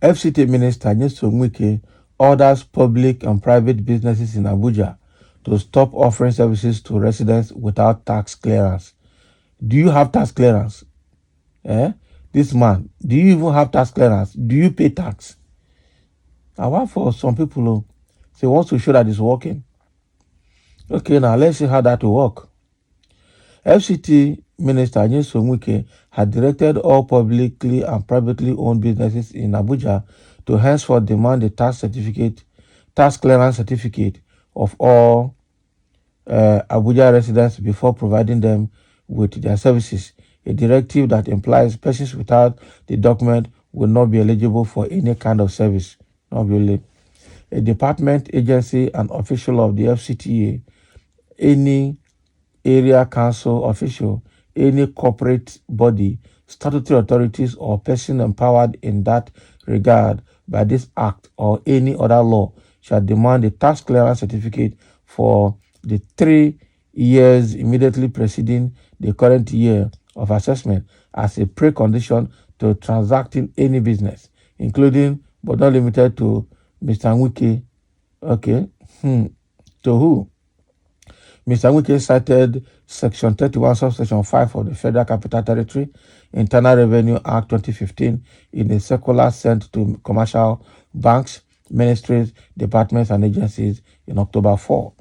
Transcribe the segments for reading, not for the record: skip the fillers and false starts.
FCT Minister Wike orders public and private businesses in Abuja to stop offering services to residents without tax clearance. Do you have tax clearance? This man, do you even have tax clearance? Do you pay tax? I want for some people who say wants to show that it's working. Okay, now let's see how that will work. FCT Minister Wike had directed all publicly and privately owned businesses in Abuja to henceforth demand a tax clearance certificate of all Abuja residents before providing them with their services. A directive that implies persons without the document will not be eligible for any kind of service. Not really. A department, agency, and official of the FCTA, any area council official, any corporate body, statutory authorities, or person empowered in that regard by this act or any other law shall demand a tax clearance certificate for the 3 years immediately preceding the current year of assessment as a precondition to transacting any business, including but not limited to Mr. Wike. Okay. To who? Mr. Wike cited Section 31, Subsection 5 of the Federal Capital Territory Internal Revenue Act 2015 in a circular sent to commercial banks, ministries, departments, and agencies in October 4.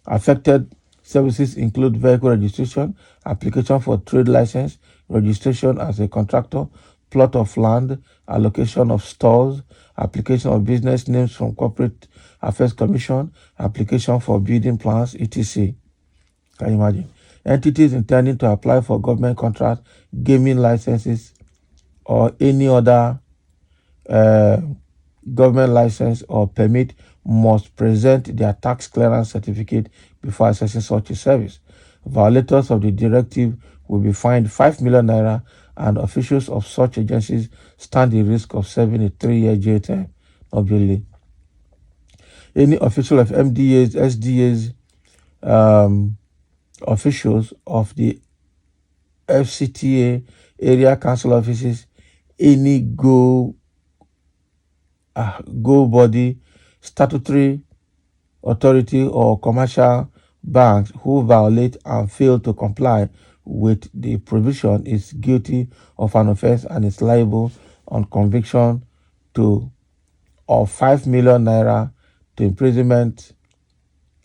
Affected services include vehicle registration, application for trade license, registration as a contractor, plot of land, allocation of stores, application of business names from Corporate Affairs Commission, application for building plans, etc. Can you imagine? Entities intending to apply for government contracts, gaming licenses, or any other government license or permit must present their tax clearance certificate before accessing such a service. Violators of the directive will be fined 5 million naira, and officials of such agencies stand the risk of serving a 3-year jail term. Obviously, any official of MDAs, SDAs, officials of the FCTA, area council offices, any go body, statutory authority, or commercial banks who violate and fail to comply with the provision is guilty of an offense and is liable on conviction of 5 million naira to imprisonment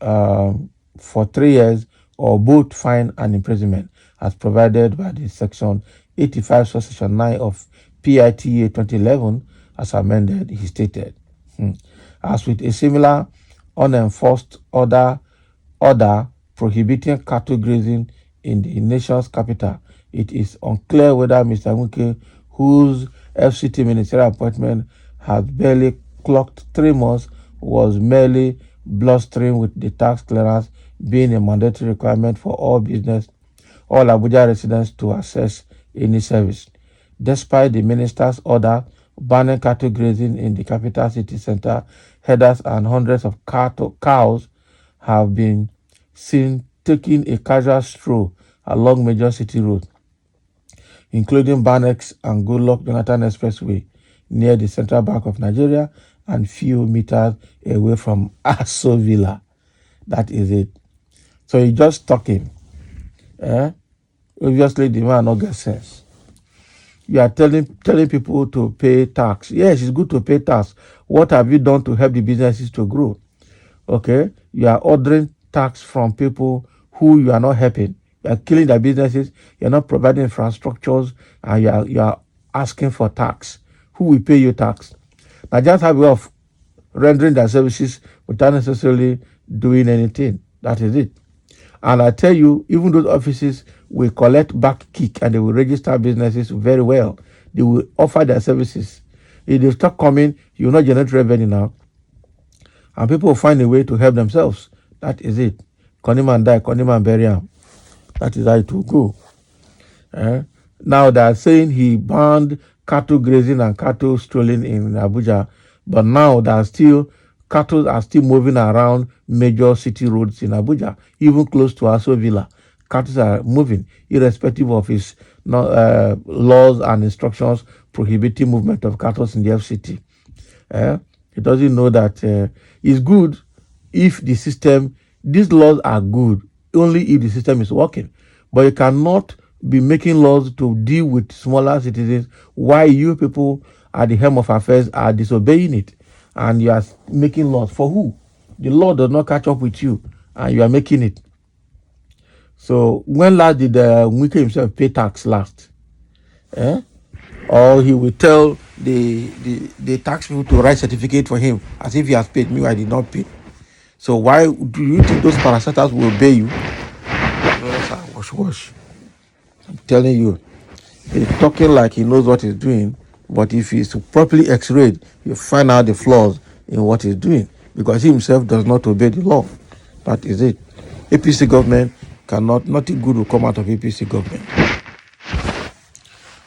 for 3 years, or both fine and imprisonment, as provided by the Section 85, Subsection 9 of PITA 2011, as amended, he stated. As with a similar unenforced order prohibiting cattle grazing in the nation's capital, it is unclear whether Mr. Wike, whose FCT ministerial appointment has barely clocked 3 months, was merely blustering with the tax clearance being a mandatory requirement for all Abuja residents to access any service. Despite the minister's order banning cattle grazing in the capital city center, herders and hundreds of cows have been seen taking a casual stroll along major city roads, including Banex and Goodluck Jonathan Expressway, near the Central Bank of Nigeria and few meters away from Aso Villa. That is it. So he's just talking. Obviously, the man not get sense. You are telling people to pay tax. Yes, it's good to pay tax. What have you done to help the businesses to grow? Okay, you are ordering tax from people who you are not helping. You are killing their businesses. You are not providing infrastructures, and you are asking for tax. Who will pay you tax? Now, just have a way of rendering their services without necessarily doing anything. That is it. And I tell you, even those offices will collect back kick and they will register businesses very well. They will offer their services. If they start coming, you will not generate revenue now. And people will find a way to help themselves. That is it. Konima die, Konima bury him. That is how it will go. Now they are saying he banned cattle grazing and cattle strolling in Abuja, but now cattle are still moving around major city roads in Abuja, even close to Aso Villa. cattle are moving, irrespective of his laws and instructions prohibiting movement of cattle in the FCT. He doesn't know that it's good if the system, these laws are good only if the system is working. But you cannot be making laws to deal with smaller citizens while you people at the helm of affairs are disobeying it. And you are making laws for who? The law does not catch up with you and you are making it. So when last did Wike himself pay tax last? Or he will tell the tax people to write certificate for him as if he has paid. Me, I did not pay. So why do you think those parastatals will obey you? Wash. I'm telling you, he's talking like he knows what he's doing, but if he's properly x-rayed, you find out the flaws in what he's doing because he himself does not obey the law. That is it. APC government nothing good will come out of APC government.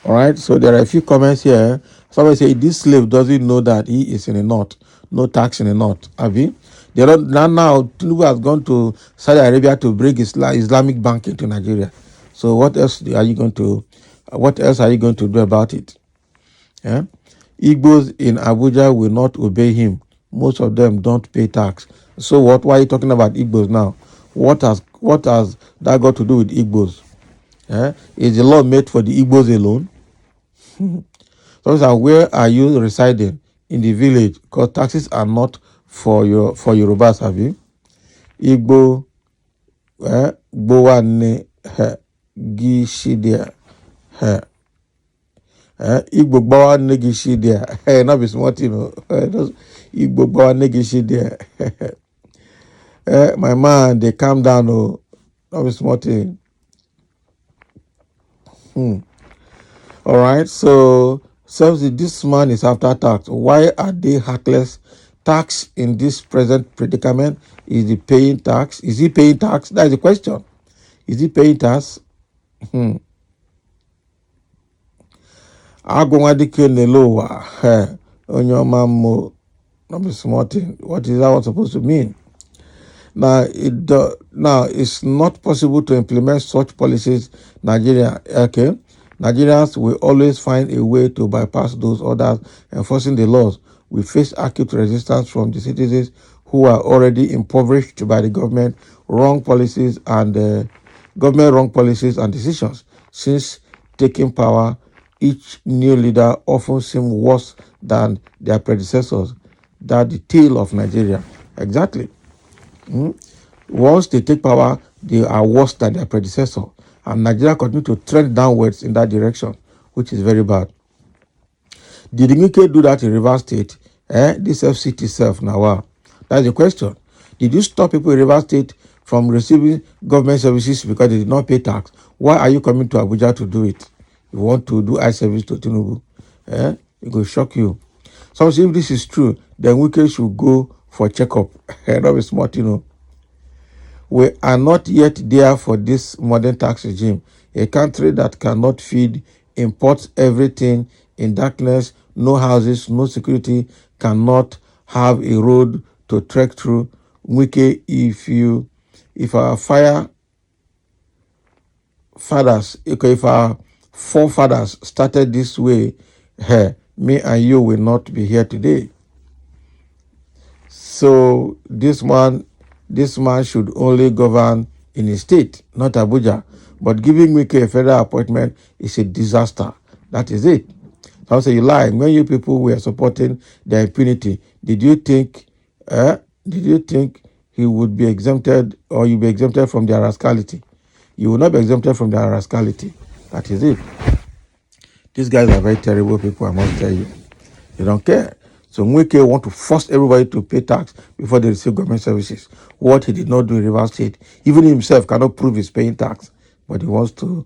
All right, so there are a few comments here. Somebody say this slave doesn't know that he is in the north, no tax in the north. Abi, now Tinubu has gone to Saudi Arabia to bring Islamic banking to Nigeria. So what else are you going to? What else are you going to do about it? Yeah? Igbos in Abuja will not obey him. Most of them don't pay tax. So what? Why are you talking about Igbos now? What has that got to do with Igbos? Is the law made for the Igbos alone? So where are you residing? In the village, because taxes are not for Yorubas, have you? Igbo Gbowane Gishidia. Igbo Gbowane Gishidia. Hey, not be smart, you know. Igbo Gbowane Gishidia. My man, they calm down, oh. Not be smart. All right, so this man is after tax. Why are they heartless? Tax in this present predicament? Is he paying tax? Is he paying tax? That is the question. Is he paying tax? Agwanwadike Nelowa. Onyomamo. Not be smarting. What is that one supposed to mean? Now, it's not possible to implement such policies, Nigeria. Okay, Nigerians will always find a way to bypass those orders enforcing the laws. We face acute resistance from the citizens who are already impoverished by the government wrong policies and decisions. Since taking power, each new leader often seems worse than their predecessors. That's the tale of Nigeria. Exactly. Once they take power, they are worse than their predecessor. And Nigeria continue to trend downwards in that direction, which is very bad. Did Wike do that in Rivers State? This FCT self now. Wow. That's the question. Did you stop people in Rivers State from receiving government services because they did not pay tax? Why are you coming to Abuja to do it? You want to do eye service to Tinubu? It will shock you. So if this is true, then Wike should go for checkup. Not be smart, you know. We are not yet there for this modern tax regime. A country that cannot feed, imports everything in darkness, no houses, no security, cannot have a road to trek through. Wike, if our forefathers started this way, me and you will not be here today. So this man should only govern in a state, not Abuja. But giving Wike a federal appointment is a disaster. That is it. So I say you lie. When you people were supporting their impunity, did you think he would be exempted or you be exempted from their rascality? You will not be exempted from their rascality. That is it. These guys are very terrible people, I must tell you. They don't care. So Wike want to force everybody to pay tax before they receive government services. What he did not do in Rivers State. Even himself cannot prove he's paying tax. But he wants to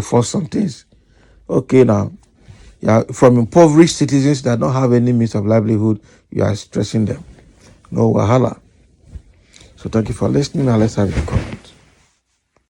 force some things. Okay, now. Yeah, from impoverished citizens that don't have any means of livelihood, you are stressing them. No wahala. So thank you for listening. Now let's have the comment.